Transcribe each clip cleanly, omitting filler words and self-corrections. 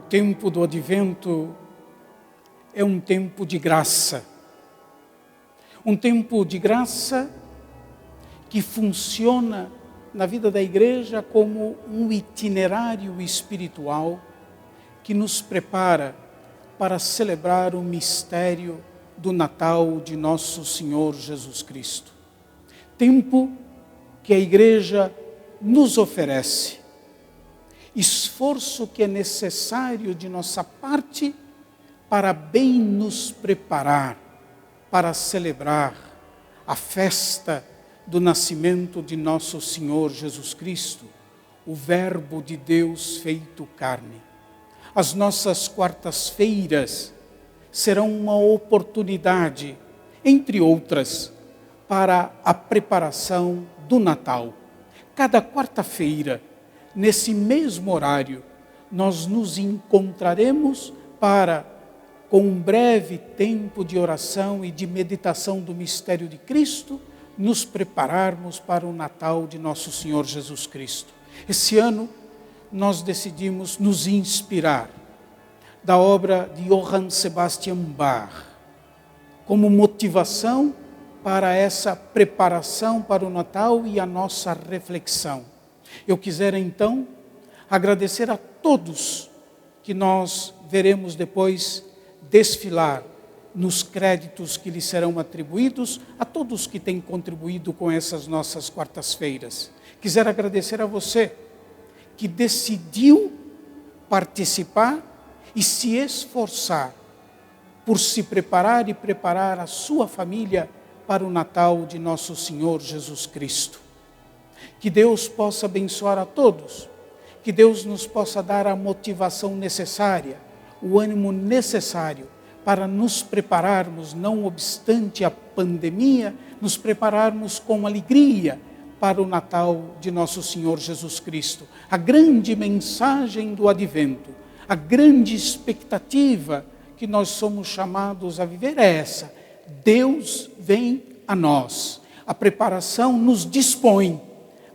tempo do Advento é um tempo de graça. Um tempo de graça que funciona na vida da igreja como um itinerário espiritual que nos prepara para celebrar o mistério do Natal de nosso Senhor Jesus Cristo. Tempo que a igreja nos oferece. Esforço que é necessário de nossa parte para bem nos preparar para celebrar a festa do nascimento de nosso Senhor Jesus Cristo, o Verbo de Deus feito carne. As nossas quartas-feiras serão uma oportunidade, entre outras, para a preparação do Natal. Cada quarta-feira, nesse mesmo horário, nós nos encontraremos para, com um breve tempo de oração e de meditação do mistério de Cristo, nos prepararmos para o Natal de nosso Senhor Jesus Cristo. Esse ano, nós decidimos nos inspirar da obra de Johann Sebastian Bach, como motivação para essa preparação para o Natal e a nossa reflexão. Eu quisera então agradecer a todos que nós veremos depois desfilar nos créditos que lhes serão atribuídos, a todos que têm contribuído com essas nossas quartas-feiras. Quisera agradecer a você que decidiu participar e se esforçar por se preparar e preparar a sua família para o Natal de nosso Senhor Jesus Cristo. Que Deus possa abençoar a todos, que Deus nos possa dar a motivação necessária, o ânimo necessário para nos prepararmos, não obstante a pandemia, nos prepararmos com alegria para o Natal de nosso Senhor Jesus Cristo. A grande mensagem do Advento, a grande expectativa que nós somos chamados a viver é essa: Deus vem a nós. A preparação nos dispõe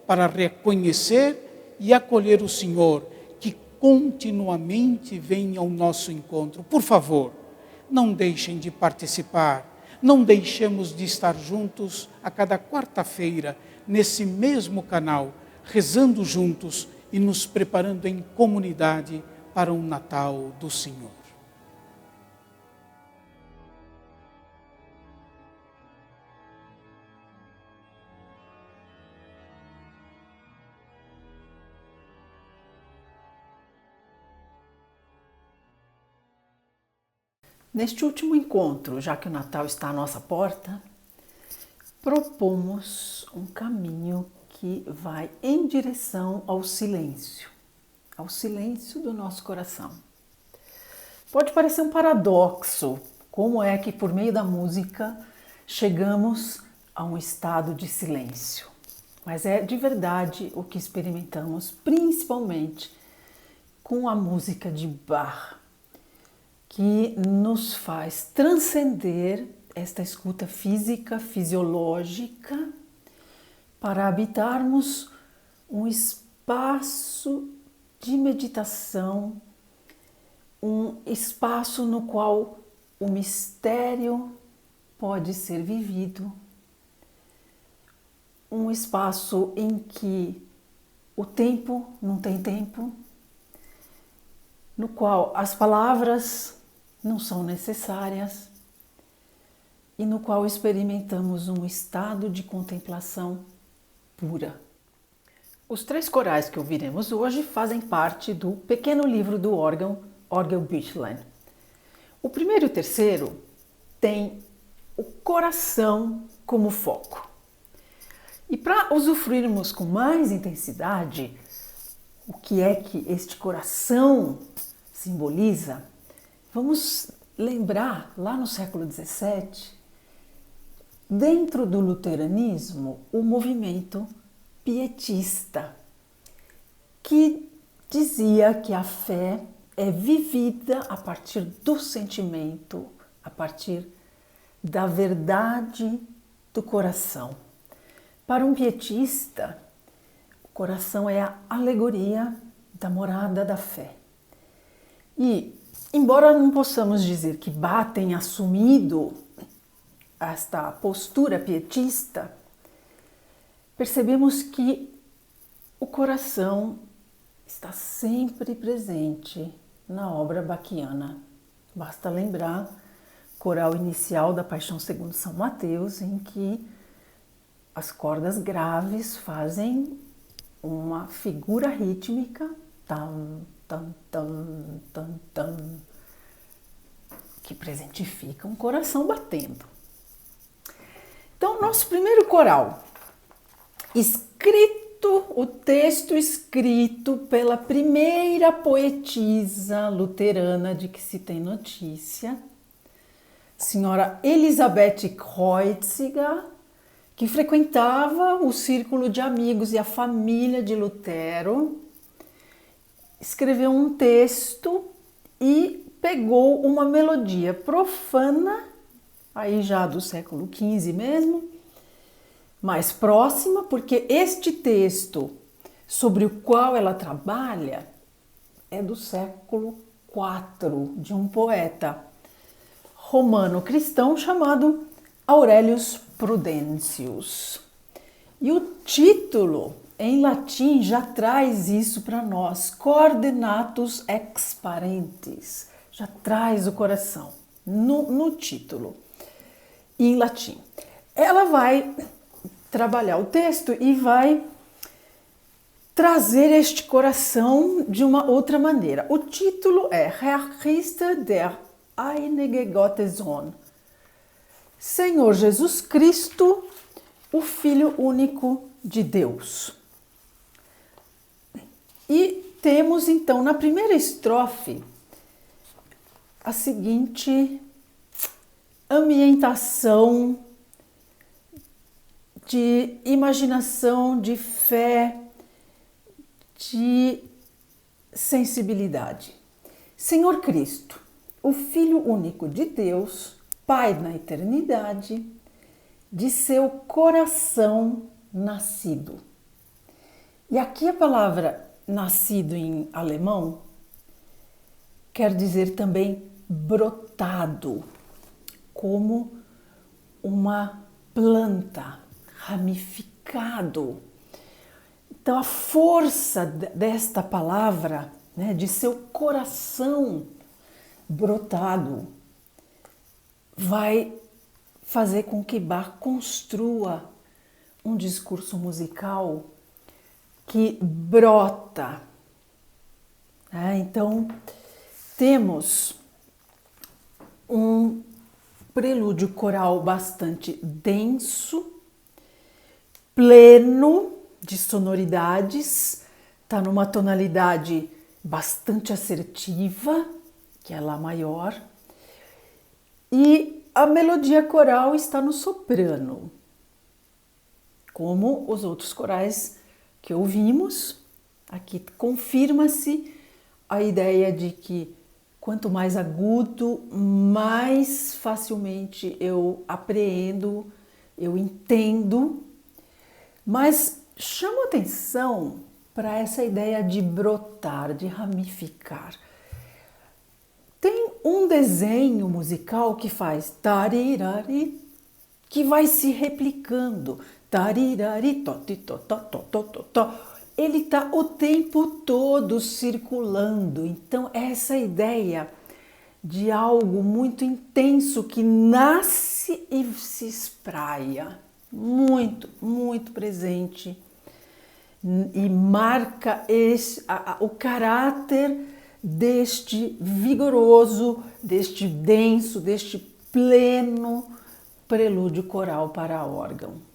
para reconhecer e acolher o Senhor, que continuamente vem ao nosso encontro. Por favor, não deixem de participar, não deixemos de estar juntos a cada quarta-feira, nesse mesmo canal, rezando juntos e nos preparando em comunidade para um Natal do Senhor. Neste último encontro, já que o Natal está à nossa porta, propomos um caminho que vai em direção ao silêncio do nosso coração. Pode parecer um paradoxo, como é que por meio da música chegamos a um estado de silêncio. Mas é de verdade o que experimentamos, principalmente com a música de Bach, que nos faz transcender esta escuta física, fisiológica, para habitarmos um espaço de meditação, um espaço no qual o mistério pode ser vivido, um espaço em que o tempo não tem tempo, no qual as palavras não são necessárias e no qual experimentamos um estado de contemplação pura. Os 3 corais que ouviremos hoje fazem parte do pequeno livro do Orgelbüchlein. O primeiro e o terceiro têm o coração como foco. E para usufruirmos com mais intensidade o que é que este coração simboliza, vamos lembrar, lá no século XVII, dentro do luteranismo, o movimento pietista, que dizia que a fé é vivida a partir do sentimento, a partir da verdade do coração. Para um pietista, o coração é a alegoria da morada da fé. E, embora não possamos dizer que Bach tenha assumido esta postura pietista, percebemos que o coração está sempre presente na obra baquiana. Basta lembrar o coral inicial da Paixão segundo São Mateus, em que as cordas graves fazem uma figura rítmica, tam, tam, tam, tam, tam, que presentifica um coração batendo. Então, nosso primeiro coral, o texto escrito pela primeira poetisa luterana de que se tem notícia, senhora Elisabeth Kreuziger, que frequentava o círculo de amigos e a família de Lutero, escreveu um texto e pegou uma melodia profana, aí já do século XV mesmo, mais próxima, porque este texto sobre o qual ela trabalha é do século IV, de um poeta romano-cristão chamado Aurelius Prudentius. E o título em latim já traz isso para nós, Coordinatus ex parentes, já traz o coração no título, em latim. Ela vai trabalhar o texto e vai trazer este coração de uma outra maneira. O título é Herr Christ der einige Gottessohn, Senhor Jesus Cristo, o Filho único de Deus. E temos então na primeira estrofe a seguinte ambientação de imaginação, de fé, de sensibilidade. Senhor Cristo, o Filho único de Deus, Pai na eternidade, de seu coração nascido. E aqui a palavra nascido em alemão quer dizer também brotado, como uma planta, ramificado. Então a força desta palavra, né, de seu coração brotado, vai fazer com que Bach construa um discurso musical que brota. Então, temos um prelúdio coral bastante denso, pleno de sonoridades, está numa tonalidade bastante assertiva, que é Lá maior, e a melodia coral está no soprano, como os outros corais que ouvimos. Aqui confirma-se a ideia de que quanto mais agudo, mais facilmente eu apreendo, eu entendo, mas chamo atenção para essa ideia de brotar, de ramificar. Tem um desenho musical que faz tarirari, que vai se replicando, tarirari, to, to, to, to, to, to. Ele está o tempo todo circulando. Então, essa ideia de algo muito intenso que nasce e se espraia, muito, muito presente, e marca o caráter deste vigoroso, deste denso, deste pleno prelúdio coral para órgão.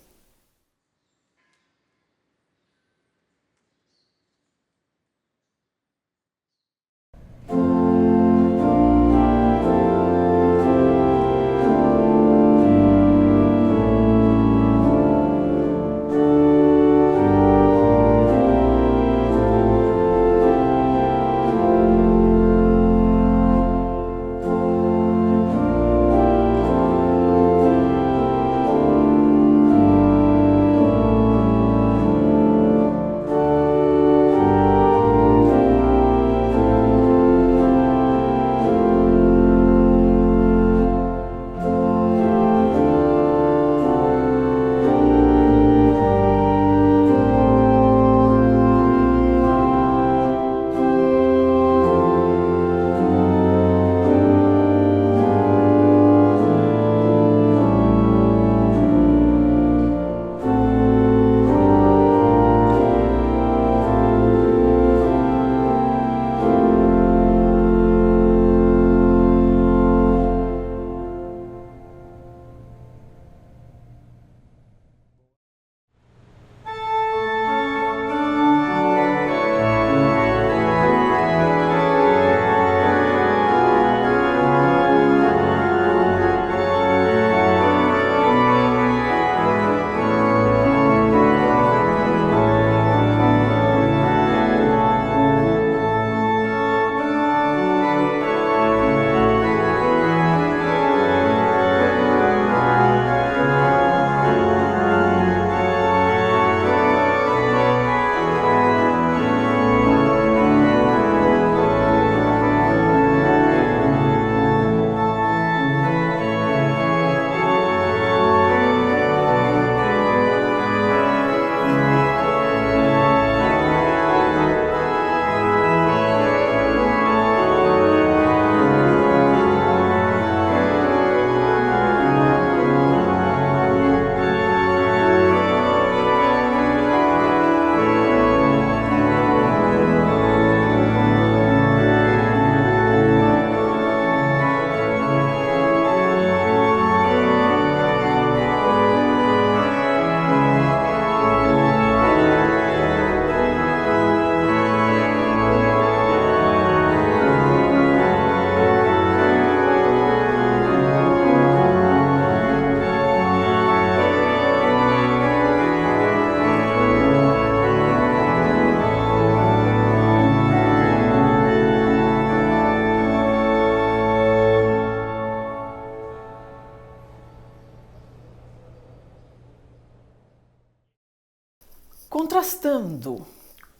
contrastando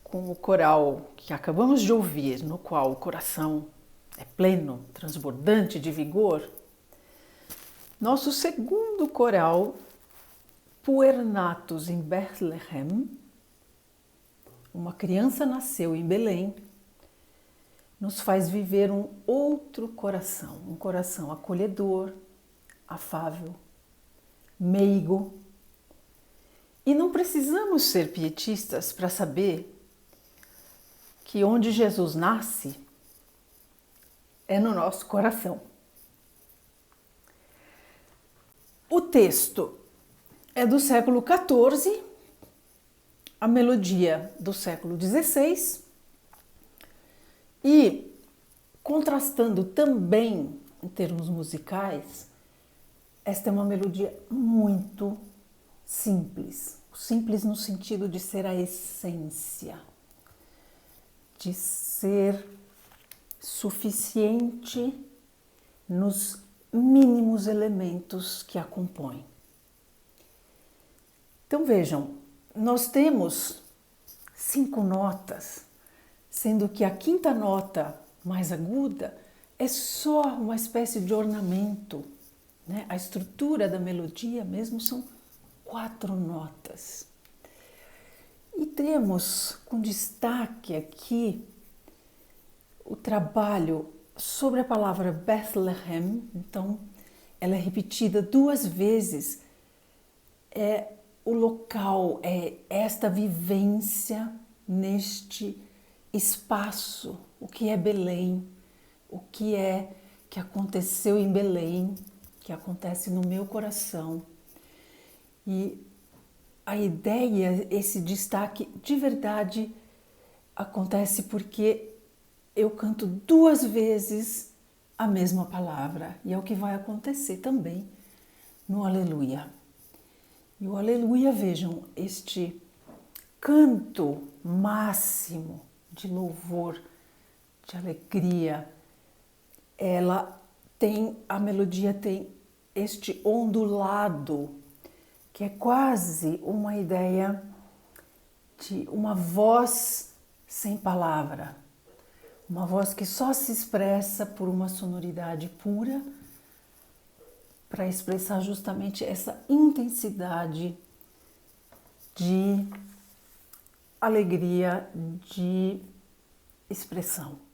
com o coral que acabamos de ouvir, no qual o coração é pleno, transbordante de vigor, nosso segundo coral, Puer natus in Bethlehem, uma criança nasceu em Belém, nos faz viver um outro coração, um coração acolhedor, afável, meigo. E não precisamos ser pietistas para saber que onde Jesus nasce é no nosso coração. O texto é do século XIV, a melodia do século XVI e, contrastando também em termos musicais, esta é uma melodia muito simples. Simples no sentido de ser a essência, de ser suficiente nos mínimos elementos que a compõem. Então vejam, nós temos 5 notas, sendo que a quinta nota mais aguda é só uma espécie de ornamento, né? A estrutura da melodia mesmo são 4 notas. E temos com destaque aqui o trabalho sobre a palavra Bethlehem, então ela é repetida 2 vezes, é o local, é esta vivência neste espaço, o que é Belém, o que é que aconteceu em Belém, que acontece no meu coração. E a ideia, esse destaque de verdade acontece porque eu canto 2 vezes a mesma palavra e é o que vai acontecer também no Aleluia. E o Aleluia, vejam, este canto máximo de louvor, de alegria, a melodia tem este ondulado, que é quase uma ideia de uma voz sem palavra, uma voz que só se expressa por uma sonoridade pura, para expressar justamente essa intensidade de alegria, de expressão.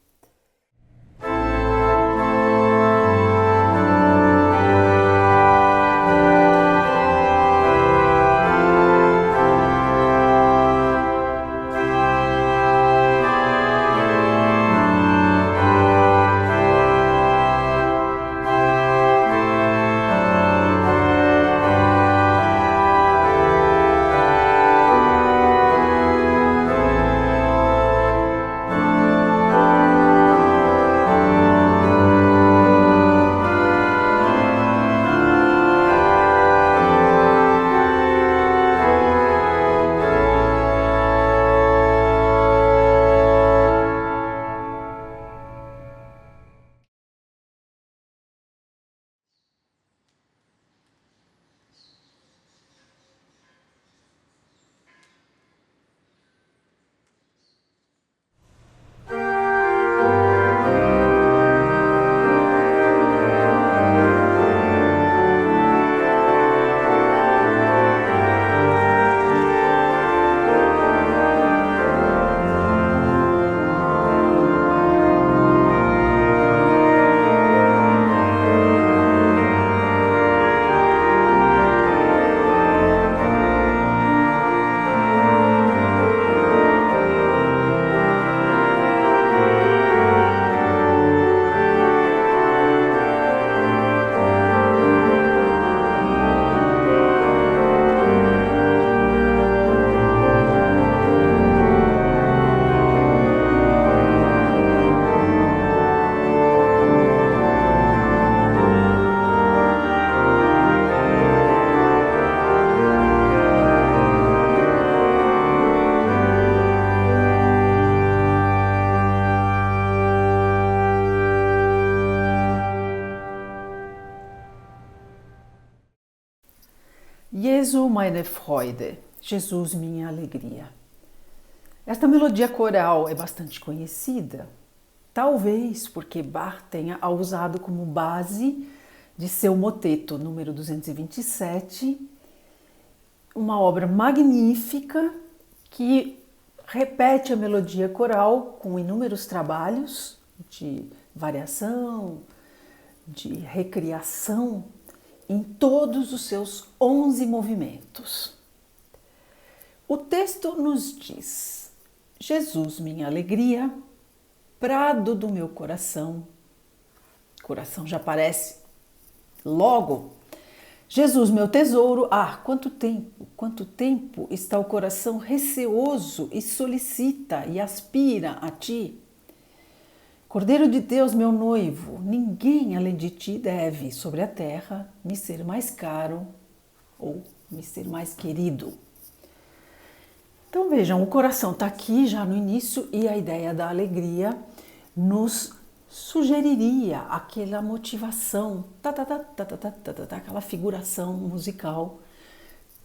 Jesu meine Freude, Jesus minha alegria. Esta melodia coral é bastante conhecida, talvez porque Bach tenha a usado como base de seu moteto número 227, uma obra magnífica que repete a melodia coral com inúmeros trabalhos de variação, de recriação em todos os seus 11 movimentos. O texto nos diz: Jesus, minha alegria, prado do meu coração. Coração já aparece logo. Jesus, meu tesouro, quanto tempo está o coração receoso e solicita e aspira a ti. Cordeiro de Deus, meu noivo, ninguém além de ti deve, sobre a terra, me ser mais caro ou me ser mais querido. Então vejam, o coração está aqui já no início e a ideia da alegria nos sugeriria aquela motivação, aquela figuração musical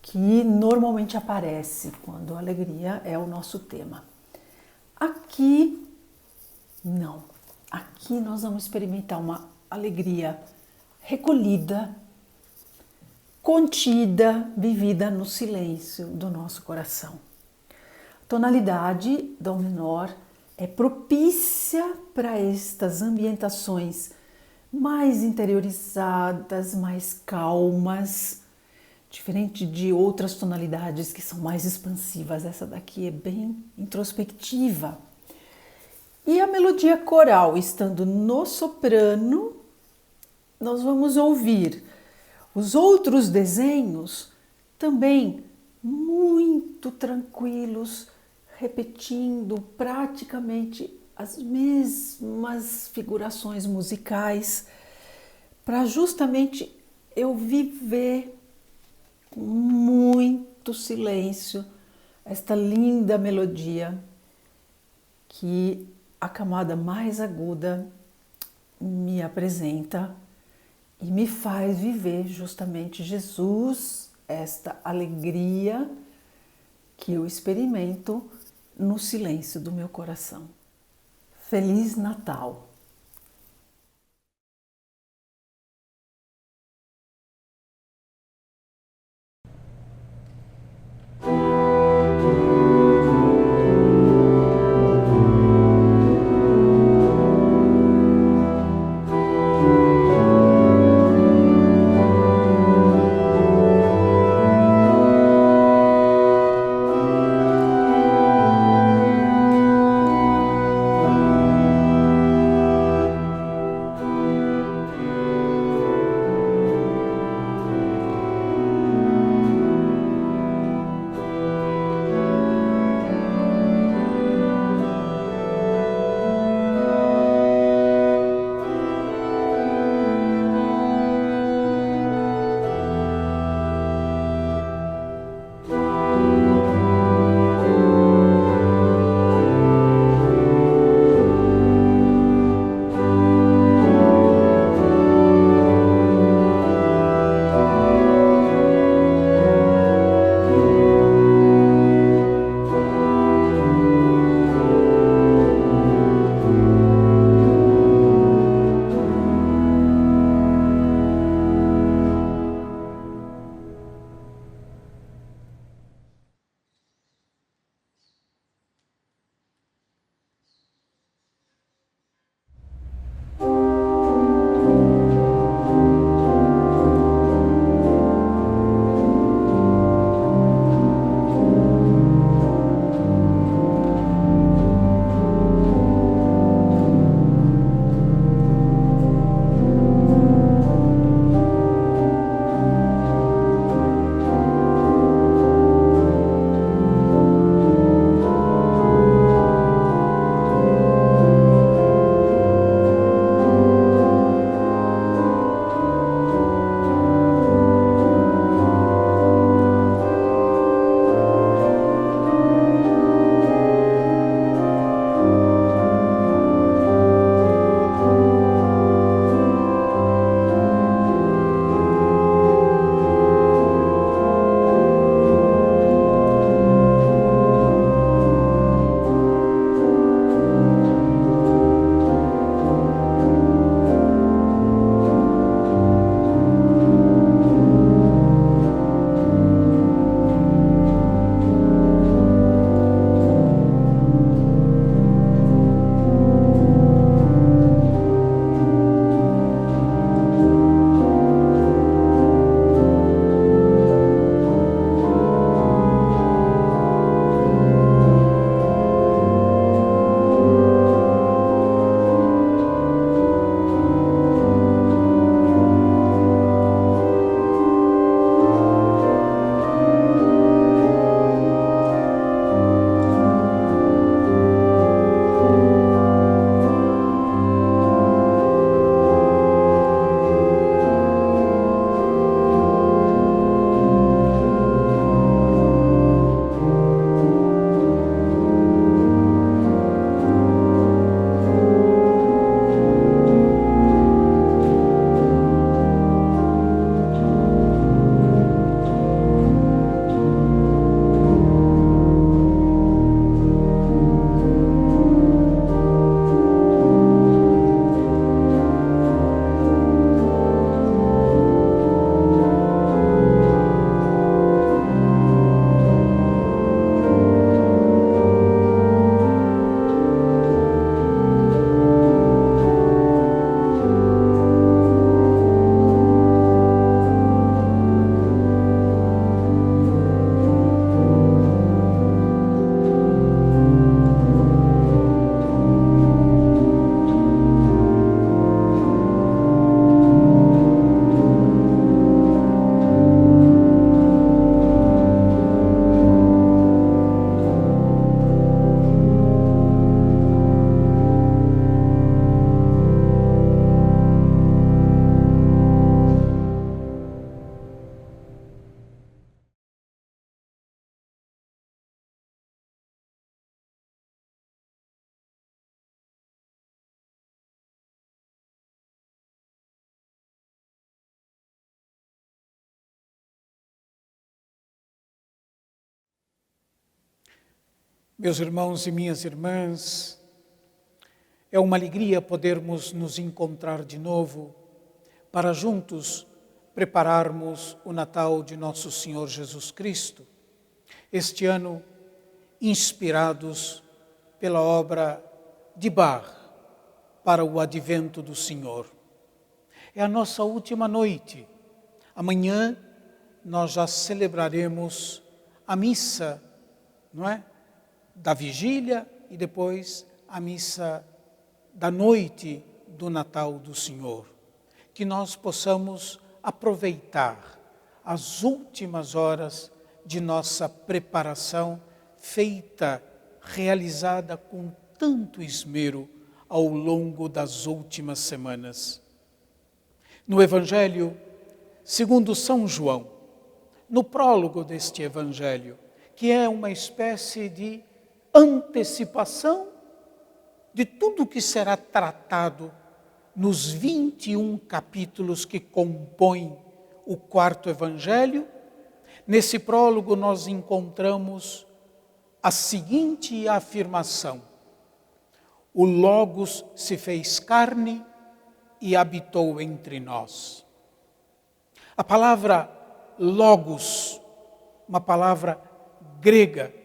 que normalmente aparece quando a alegria é o nosso tema. Aqui, não. Aqui nós vamos experimentar uma alegria recolhida, contida, vivida no silêncio do nosso coração. A tonalidade dó menor é propícia para estas ambientações mais interiorizadas, mais calmas, diferente de outras tonalidades que são mais expansivas. Essa daqui é bem introspectiva. E a melodia coral, estando no soprano, nós vamos ouvir os outros desenhos também muito tranquilos, repetindo praticamente as mesmas figurações musicais, para justamente eu viver com muito silêncio esta linda melodia que a camada mais aguda me apresenta e me faz viver justamente Jesus, esta alegria que eu experimento no silêncio do meu coração. Feliz Natal! Meus irmãos e minhas irmãs, é uma alegria podermos nos encontrar de novo para juntos prepararmos o Natal de nosso Senhor Jesus Cristo. Este ano, inspirados pela obra de Bach para o advento do Senhor. É a nossa última noite. Amanhã nós já celebraremos a missa, não é? Da vigília e depois a missa da noite do Natal do Senhor. Que nós possamos aproveitar as últimas horas de nossa preparação feita, realizada com tanto esmero ao longo das últimas semanas. No Evangelho segundo São João, no prólogo deste Evangelho, que é uma espécie de antecipação de tudo que será tratado nos 21 capítulos que compõem o quarto Evangelho. Nesse prólogo nós encontramos a seguinte afirmação: o Logos se fez carne e habitou entre nós. A palavra Logos, uma palavra grega,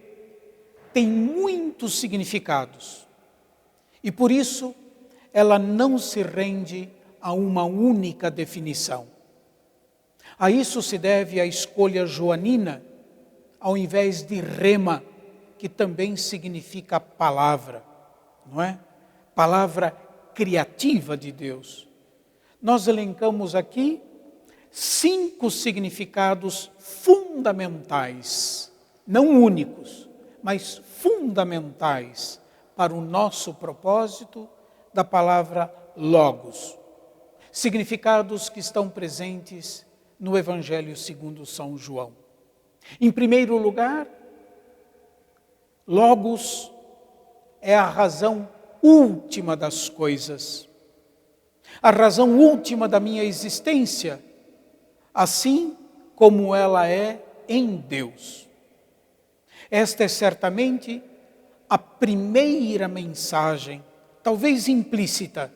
tem muitos significados e por isso ela não se rende a uma única definição. A isso se deve a escolha joanina, ao invés de rema, que também significa palavra, não é? Palavra criativa de Deus. Nós elencamos aqui 5 significados fundamentais, não únicos, mas fundamentais para o nosso propósito da palavra Logos. Significados que estão presentes no Evangelho segundo São João. Em primeiro lugar, Logos é a razão última das coisas, a razão última da minha existência, assim como ela é em Deus. Esta é certamente a primeira mensagem, talvez implícita,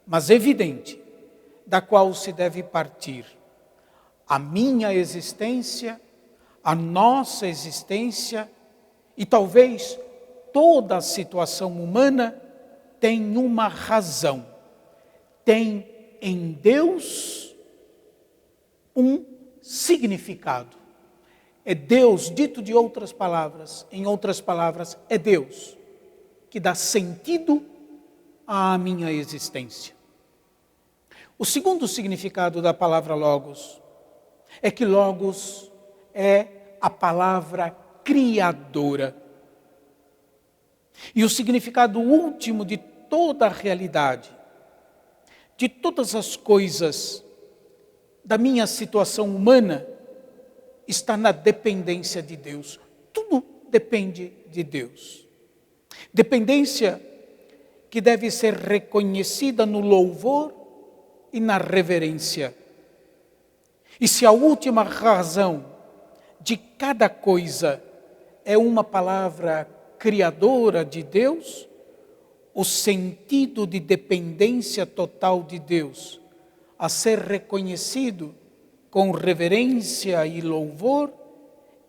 mas evidente, da qual se deve partir. A minha existência, a nossa existência e talvez toda a situação humana tem uma razão, tem em Deus um significado. É Deus, dito de outras palavras, em outras palavras, é Deus que dá sentido à minha existência. O segundo significado da palavra Logos é que Logos é a palavra criadora. E o significado último de toda a realidade, de todas as coisas, da minha situação humana, está na dependência de Deus. Tudo depende de Deus. Dependência que deve ser reconhecida no louvor e na reverência. E se a última razão de cada coisa é uma palavra criadora de Deus, o sentido de dependência total de Deus a ser reconhecido com reverência e louvor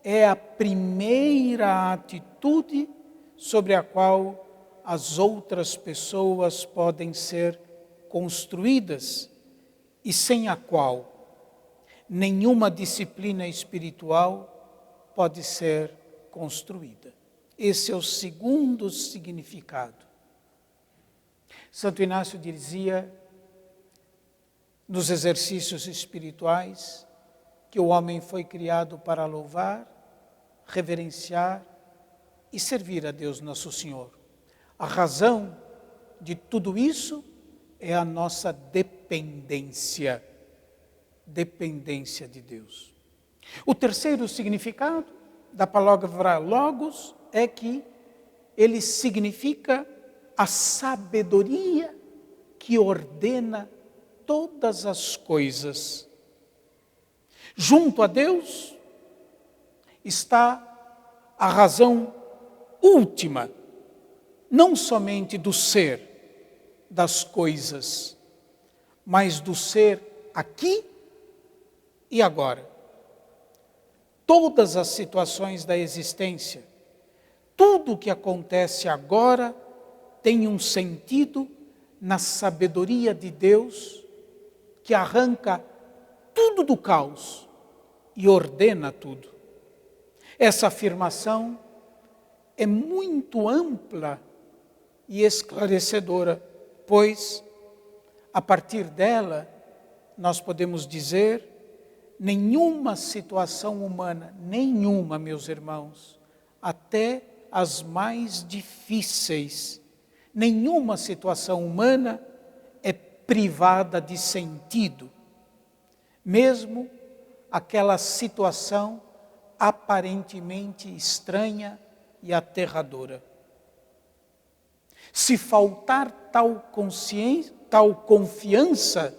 é a primeira atitude sobre a qual as outras pessoas podem ser construídas e sem a qual nenhuma disciplina espiritual pode ser construída. Esse é o segundo significado. Santo Inácio dizia, nos exercícios espirituais, que o homem foi criado para louvar, reverenciar e servir a Deus Nosso Senhor. A razão de tudo isso é a nossa dependência de Deus. O terceiro significado da palavra Logos é que ele significa a sabedoria que ordena todas as coisas. Junto a Deus está a razão última, não somente do ser das coisas, mas do ser aqui e agora. Todas as situações da existência, tudo o que acontece agora tem um sentido na sabedoria de Deus que arranca tudo do caos e ordena tudo. Essa afirmação é muito ampla e esclarecedora, pois, a partir dela, nós podemos dizer, nenhuma situação humana, nenhuma, meus irmãos, até as mais difíceis, nenhuma situação humana é privada de sentido, mesmo aquela situação aparentemente estranha e aterradora. Se faltar tal confiança,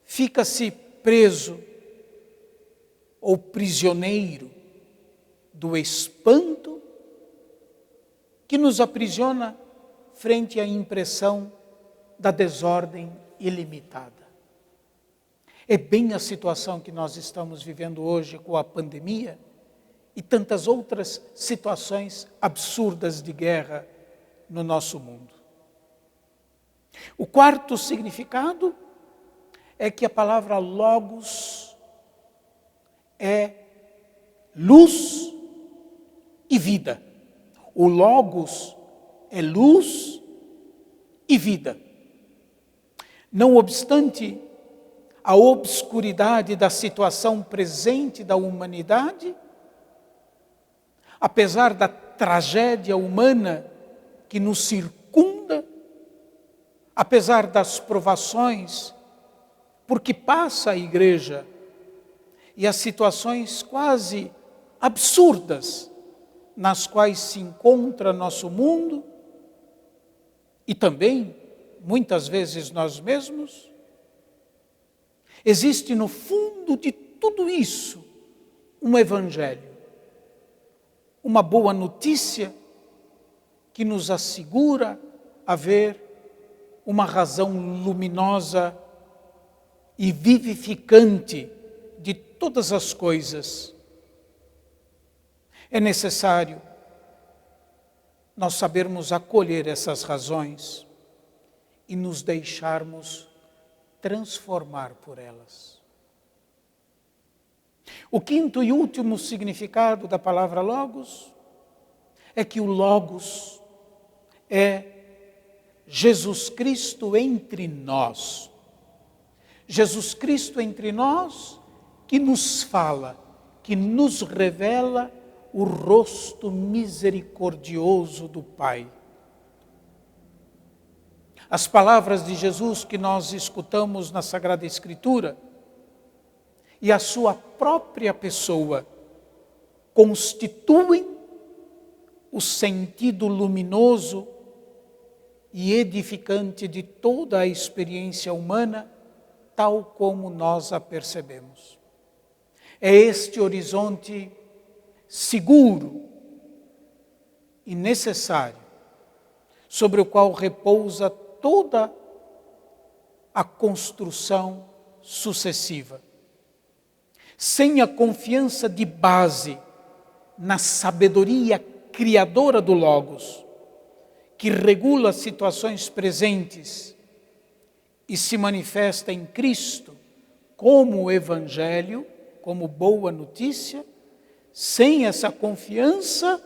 fica-se preso ou prisioneiro do espanto que nos aprisiona frente à impressão da desordem ilimitada. É bem a situação que nós estamos vivendo hoje com a pandemia e tantas outras situações absurdas de guerra no nosso mundo. O quarto significado é que a palavra logos é luz e vida. O logos é luz e vida. Não obstante a obscuridade da situação presente da humanidade, apesar da tragédia humana que nos circunda, apesar das provações por que passa a igreja e as situações quase absurdas nas quais se encontra nosso mundo e também, muitas vezes, nós mesmos, existe no fundo de tudo isso um evangelho, uma boa notícia que nos assegura haver uma razão luminosa e vivificante de todas as coisas. É necessário nós sabermos acolher essas razões e nos deixarmos transformar por elas. O quinto e último significado da palavra logos é que o logos é Jesus Cristo entre nós. Jesus Cristo entre nós que nos fala, que nos revela o rosto misericordioso do Pai. As palavras de Jesus que nós escutamos na Sagrada Escritura e a sua própria pessoa constituem o sentido luminoso e edificante de toda a experiência humana, tal como nós a percebemos. É este horizonte seguro e necessário, sobre o qual repousa toda a construção sucessiva. Sem a confiança de base na sabedoria criadora do Logos, que regula as situações presentes e se manifesta em Cristo como o Evangelho, como boa notícia, sem essa confiança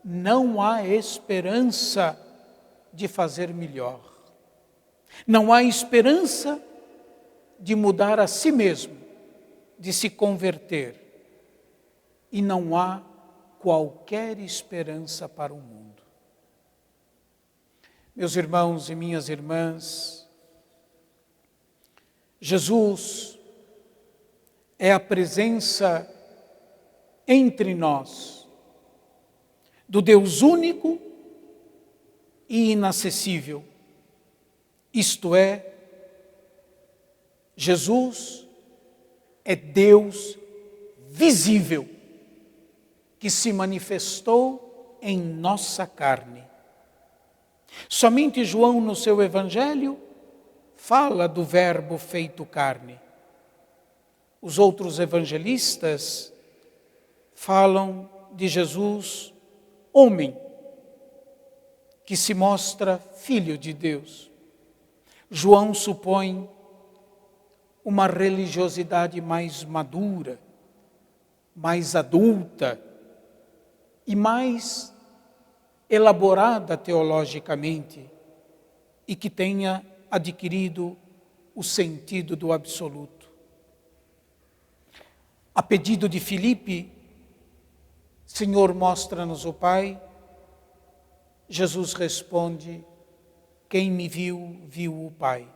não há esperança de fazer melhor. Não há esperança de mudar a si mesmo, de se converter. E não há qualquer esperança para o mundo. Meus irmãos e minhas irmãs, Jesus é a presença entre nós do Deus único e inacessível. Isto é, Jesus é Deus visível, que se manifestou em nossa carne. Somente João, no seu Evangelho, fala do Verbo feito carne. Os outros evangelistas falam de Jesus, homem, que se mostra filho de Deus. João supõe uma religiosidade mais madura, mais adulta e mais elaborada teologicamente e que tenha adquirido o sentido do absoluto. A pedido de Filipe, Senhor, mostra-nos o Pai. Jesus responde, quem me viu, viu o Pai.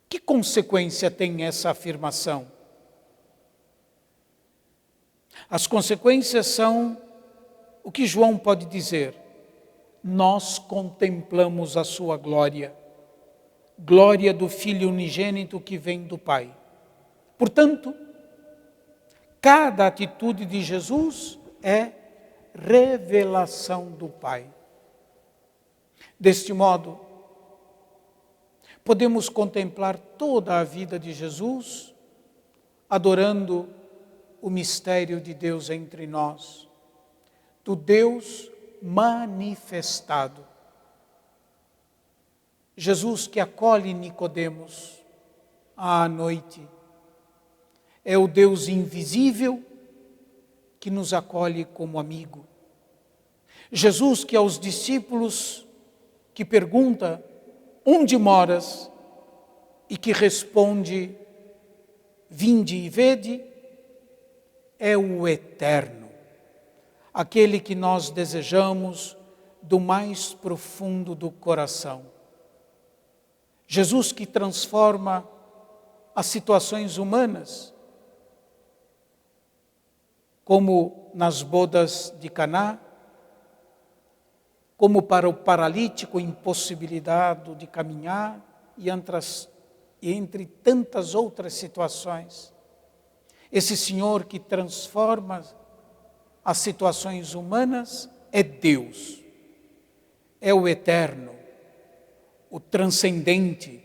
Que consequência tem essa afirmação? As consequências são o que João pode dizer. Nós contemplamos a sua glória, glória do Filho unigênito que vem do Pai. Portanto, cada atitude de Jesus é revelação do Pai. Deste modo, podemos contemplar toda a vida de Jesus, adorando o mistério de Deus entre nós, do Deus manifestado. Jesus que acolhe Nicodemos à noite, é o Deus invisível que nos acolhe como amigo. Jesus que aos discípulos que pergunta, onde moras? E que responde, vinde e vede, é o eterno, aquele que nós desejamos do mais profundo do coração. Jesus que transforma as situações humanas, como nas bodas de Caná, como para o paralítico impossibilitado de caminhar e entre tantas outras situações. Esse Senhor que transforma as situações humanas é Deus, é o eterno, o transcendente,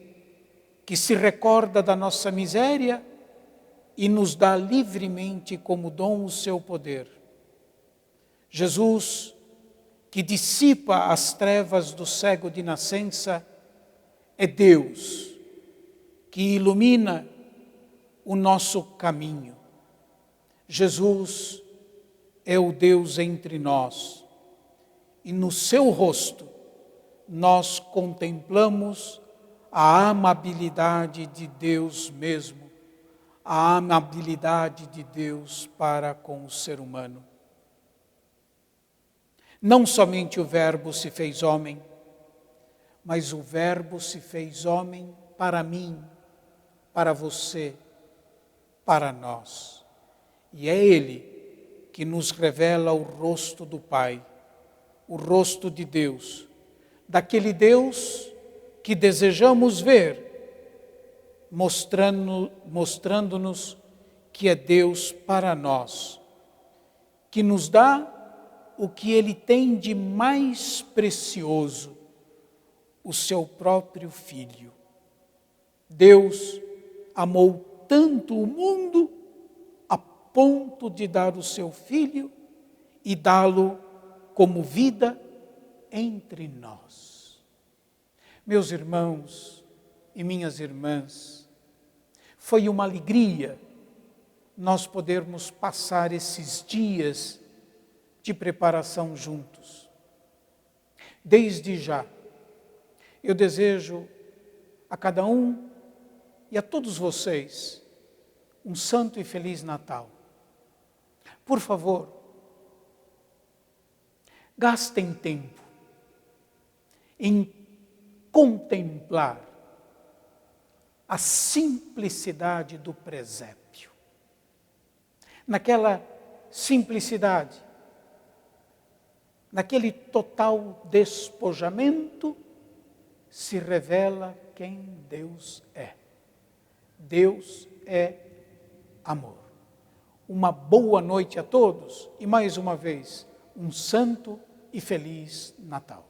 que se recorda da nossa miséria e nos dá livremente como dom o seu poder. Jesus, que dissipa as trevas do cego de nascença, é Deus, que ilumina o nosso caminho. Jesus é o Deus entre nós, e no seu rosto nós contemplamos a amabilidade de Deus mesmo, a amabilidade de Deus para com o ser humano. Não somente o Verbo se fez homem, mas o Verbo se fez homem para mim, para você, para nós. E é Ele que nos revela o rosto do Pai, o rosto de Deus, daquele Deus que desejamos ver, mostrando-nos que é Deus para nós, que nos dá o que Ele tem de mais precioso, o seu próprio Filho. Deus amou tanto o mundo a ponto de dar o seu Filho e dá-lo como vida entre nós. Meus irmãos e minhas irmãs, foi uma alegria nós podermos passar esses dias de preparação juntos. Desde já, eu desejo a cada um e a todos vocês um santo e feliz Natal. Por favor, gastem tempo em contemplar a simplicidade do presépio. Naquela simplicidade, naquele total despojamento, se revela quem Deus é. Deus é amor. Uma boa noite a todos e mais uma vez, um santo e feliz Natal.